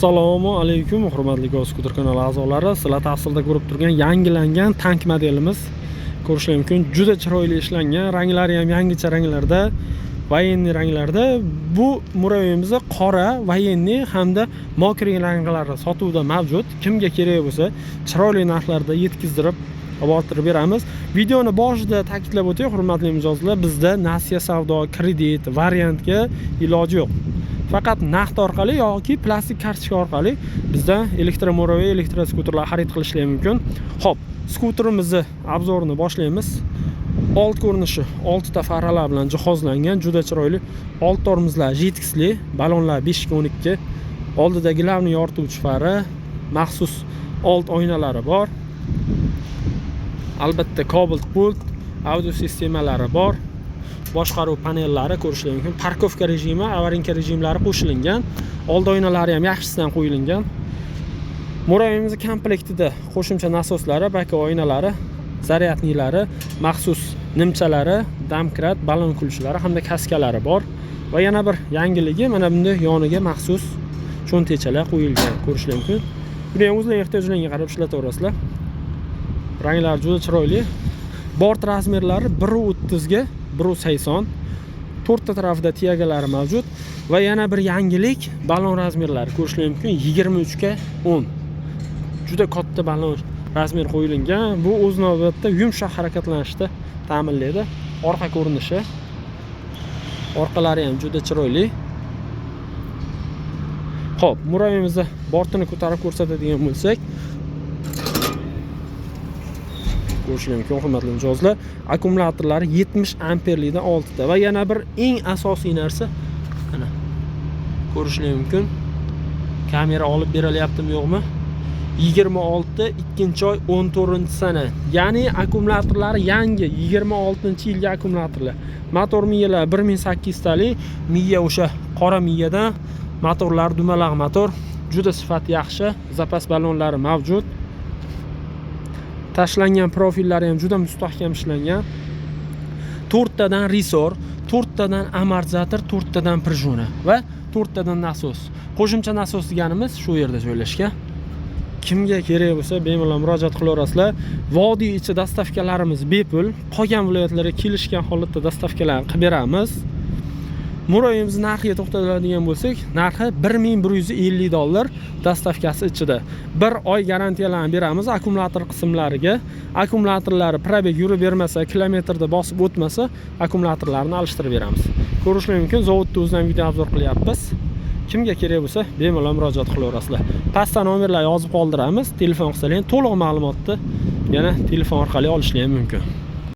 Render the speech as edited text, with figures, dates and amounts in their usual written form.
Assalomu alaykum hurmatli Goskuter kanali a'zolari. Sizlar ta'sirda ko'rib turgan yangilangan tank modelimiz ko'rishingiz mumkin. Juda chiroyli ishlangan, ranglari ham yangicha ranglarda, voyenniy ranglarda. Bu Muraviyimizda qora, voyenniy hamda mokriy ranglari sotuvda mavjud. Kimga kerak bo'lsa, chiroyli narxlarda yetkazdirib orttirib beramiz. Videoni boshida ta'kidlab o'tay, hurmatli mijozlar, bizda nasiya savdo, kredit, variantga iloji yo'q. Faqat naqd orqali yoki plastik kartochka orqali bizda elektromoraviy elektroskuterlar xarid qilishingiz mumkin. Xo'p, skuterimizni obzorini boshlaymiz. Old ko'rinishi 6 ta faralar bilan jihozlangan, juda chiroyli. Old tormozlar JTX'li, balonlar 5-12. Oldidagi glavniy yorituvchi fara, maxsus old oynalari bor. Albatta Cobalt pult, audio sistemalari bor. Boshqaruv panellari ko'rishingiz mumkin. Parkovka rejimi, avarinka rejimlari qo'shilgan. Old oynalari ham yaxshisidan qo'yilgan. Muraviyimiz komplektida qo'shimcha nasoslari, baka oynalari, zaryadnilari, maxsus nimchalari, damkrat, balon kulishlari hamda kaskalari bor. Va yana bir yangiligi, mana bunda yoniga maxsus cho'ntachalar qo'yilgan ko'rishingiz mumkin. Buni ham o'zlarining ehtiyojlariga qarab ishlataverasizlar. Ranglari juda chiroyli. Bort razmerlari 1.30 ga 1.80. 4 ta tarafida tiyagalari mavjud va yana bir yangilik, balon razmerlari ko'rishingiz mumkin 23 ga 10. Juda katta balon razmer qo'yilgan. Bu o'z navbatida yumshoq harakatlanishni ta'minlaydi. Orqa ko'rinishi. Orqalari ham juda chiroyli. Xo'p, Muraviyimizda bortini ko'tarib ko'rsatadigan bo'lsak, ko'rishingiz mumkin hurmatli mijozlar, akkumulyatorlari 70 amperlikdan 6 ta va yana bir eng asosiy narsa, mana ko'rishingiz mumkin. Kamera olib berilyaptimi yo'qmi? 26 2-oy 14-sana. Ya'ni akkumulyatorlari yangi 26-yilgi akkumulyatorlar. Motor miyalar 1800 talik, miya o'sha qora miyadan, motorlar dumalaq motor, juda sifat yaxshi, zapas balonlari mavjud. Tashlangan profillari ham juda mustahkam ishlangan. 4 tadan risor, 4 tadan amortizator, 4 tadan prijuna va 4 tadan nasos. Qo'shimcha nasos deganimiz shu yerda joylashgan. Kimga kerak bo'lsa, bemalol murojaat qilaverasizlar. Vodiy ichi dastavkalarimiz bepul. Qolgan viloyatlarga kelishgan holatda dastavkalarni qilib beramiz. Muraviyimiz narxiga to'xtaladigan bo'lsak, narxi $1150 dastavkasi ichida. 1 oy garantiyalarni beramiz akkumulyator qismlariga. Akkumulyatorlari probeg yurib bermasa, kilometrda bosib o'tmasa, akkumulyatorlarni alishtirib beramiz. Ko'rishingiz mumkin, zavodda o'zdan video obzor qilyapmiz. Kimga kerak bo'lsa, bemalol murojaat qilaverasizlar. Pastda nomerlarni yozib qoldiramiz. Telefon qilsangiz to'liq ma'lumotni yana telefon orqali olishingiz mumkin.